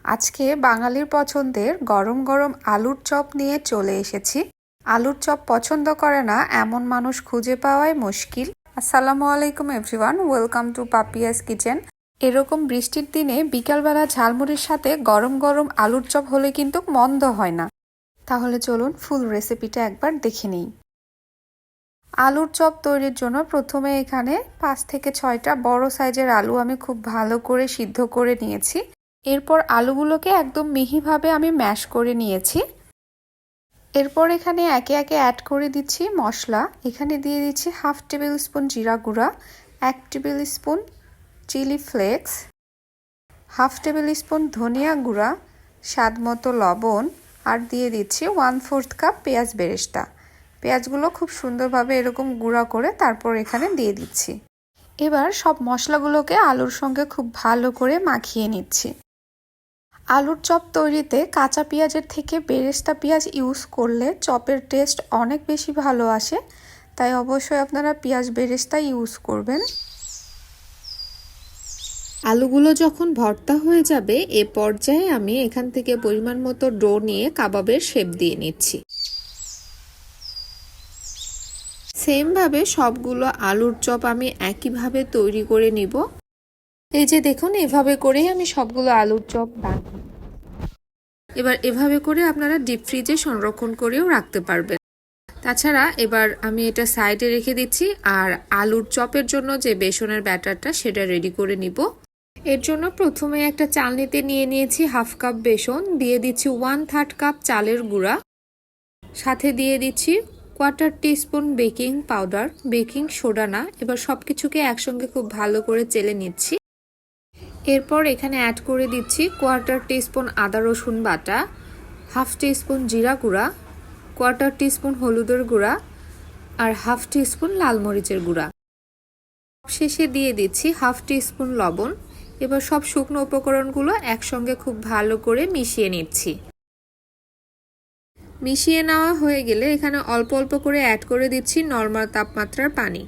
আজকে বাঙালির পছন্দের গরম গরম আলুর চপ নিয়ে চলে এসেছি। আলুর চপ পছন্দ করে না এমন মানুষ খুঁজে পাওয়াই মুশকিল। আসসালামু আলাইকুম everyone, welcome to Papiya's kitchen. এরকম বৃষ্টির দিনে বিকালবেলা ঝালমুড়ির সাথে গরম গরম আলুর চপ হলে কিন্তু মন্দ হয় না। তাহলে চলুন ফুল রেসিপিটা একবার দেখে নিই। আলুর চপ তৈরির জন্য প্রথমে এখানে 5 থেকে 6টা বড় সাইজের আলু আমি খুব ভালো করে সিদ্ধ করে নিয়েছি। এরপর আলুগুলোকে একদম মিহিভাবে আমি ম্যাশ করে নিয়েছি। এরপর এখানে একে একে অ্যাড করে দিচ্ছি মশলা। এখানে দিয়ে দিচ্ছি 1/2 টেবিল স্পুন জিরা গুঁড়া, 1 tablespoon chilli flakes, 1/2 tablespoon ধনিয়া গুঁড়া, স্বাদ মতো লবণ, আর দিয়ে দিচ্ছি 1/4 কাপ পেঁয়াজ বেরেস্তা। পেঁয়াজগুলো খুব সুন্দরভাবে এরকম গুঁড়া করে তারপর এখানে দিয়ে দিচ্ছি। এবার সব মশলাগুলোকে আলুর সঙ্গে খুব ভালো করে মাখিয়ে নিচ্ছি। আলুর চপ তৈরিতে কাঁচা পেঁয়াজের থেকে বেরেস্তা পেঁয়াজ ইউজ করলে চপের টেস্ট অনেক বেশি ভালো আসে, তাই অবশ্যই আপনারা পেঁয়াজ বেরেস্তা ইউজ করবেন। আলুগুলো যখন ভর্তা হয়ে যাবে এ পর্যায়ে আমি এখান থেকে পরিমাণ মতো ডো নিয়ে কাবাবের শেপ দিয়ে নিচ্ছি। সেমভাবে সবগুলো আলুর চপ আমি একইভাবে তৈরি করে নিব। এই যে দেখুন, এভাবে করেই আমি সবগুলো আলুর চপ বানাবো। এবার এভাবে করে আপনারা ডিপ ফ্রিজে সংরক্ষণ করেও রাখতে পারবেন। তাছাড়া এবার আমি এটা সাইডে রেখে দিচ্ছি, আর আলুর চপের জন্য যে বেসনের ব্যাটারটা সেটা রেডি করে নিব। এর জন্য প্রথমে একটা চালনিতে নিয়ে নিয়েছি 1/2 কাপ বেসন, দিয়ে দিচ্ছি 1/3 কাপ চালের গুঁড়া, সাথে দিয়ে দিচ্ছি 1/4 teaspoon baking powder, baking soda না। এবার সবকিছুকে একসঙ্গে খুব ভালো করে চেলে নিচ্ছি। এরপর এখানে অ্যাড করে দিচ্ছি 1/4 টিস্পুন আদা রসুন বাটা, 1/2 টিস্পুন জিরা গুঁড়া, 1/4 টিস্পুন হলুদের গুঁড়া, আর 1/2 টিস্পুন লাল মরিচের গুঁড়া। শেষে দিয়ে দিচ্ছি 1/2 টিস্পুন লবণ। এবার সব শুকনো উপকরণগুলো একসঙ্গে খুব ভালো করে মিশিয়ে নিচ্ছি। মিশিয়ে নেওয়া হয়ে গেলে এখানে অল্প অল্প করে অ্যাড করে দিচ্ছি নরমাল তাপমাত্রার পানি।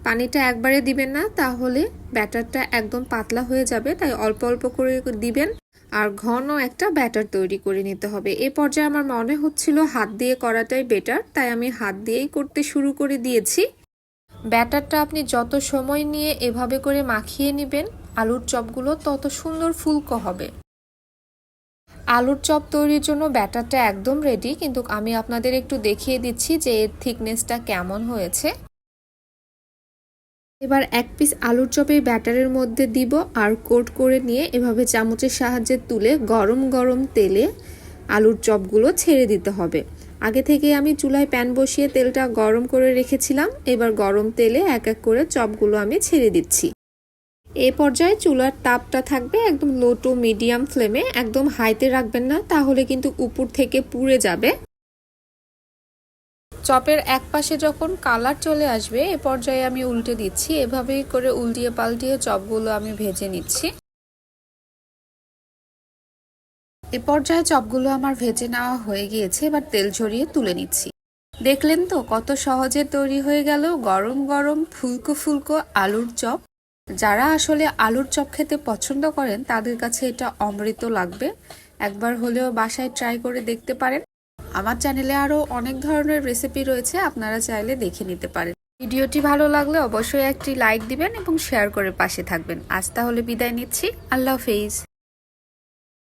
পানিটা একবারে দিবেন না, তাহলে ব্যাটারটা একদম পাতলা হয়ে যাবে, তাই অল্প অল্প করে দিবেন। আর ঘন একটা ব্যাটার তৈরি করে নিতে হবে। এই পর্যায়ে আমার মনে হচ্ছিল হাত দিয়ে করাটাই বেটার, তাই আমি হাত দিয়েই করতে শুরু করে দিয়েছি। ব্যাটারটা আপনি যত সময় নিয়ে এভাবে করে মাখিয়ে নেবেন আলুর চপগুলো তত সুন্দর ফুলকো হবে। আলুর চপ তৈরির জন্য ব্যাটারটা একদম রেডি, কিন্তু আমি আপনাদের একটু দেখিয়ে দিচ্ছি যে এর থিকনেসটা কেমন হয়েছে। এবার এক পিস আলুর চপ এই ব্যাটারের মধ্যে দিব, আর কোট করে নিয়ে এভাবে চামচের সাহায্যে তুলে গরম গরম তেলে আলুর চপগুলো ছেড়ে দিতে হবে। আগে থেকে আমি চুলায় প্যান বসিয়ে তেলটা গরম করে রেখেছিলাম। এবার গরম তেলে এক এক করে চপগুলো আমি ছেড়ে দিচ্ছি। এই পর্যায়ে চুলার তাপটা থাকবে একদম লো টু মিডিয়াম ফ্লেমে, একদম হাইতে রাখবেন না, তাহলে কিন্তু উপর থেকে পুড়ে যাবে। চপের এক পাশে যখন কালার চলে আসবে এ পর্যায়ে আমি উল্টে দিচ্ছি। এভাবেই করে উল্টিয়ে পাল্টিয়ে চপগুলো আমি ভেজে নিচ্ছি। এ পর্যায়ে চপগুলো আমার ভেজে নেওয়া হয়ে গিয়েছে, এবার তেল ঝরিয়ে তুলে নিচ্ছি। দেখলেন তো কত সহজে তৈরি হয়ে গেল গরম গরম ফুলকো ফুলকো আলুর চপ। যারা আসলে আলুর চপ খেতে পছন্দ করেন তাদের কাছে এটা অমৃত লাগবে। একবার হলেও বাসায় ট্রাই করে দেখতে পারেন। আমার চ্যানেলে আরও অনেক ধরনের রেসিপি রয়েছে, আপনারা চাইলে দেখে নিতে পারেন। ভিডিওটি ভালো লাগলে অবশ্যই একটি লাইক দিবেন এবং শেয়ার করে পাশে থাকবেন। আজ তাহলে বিদায় নিচ্ছি। আল্লাহ হাফেজ।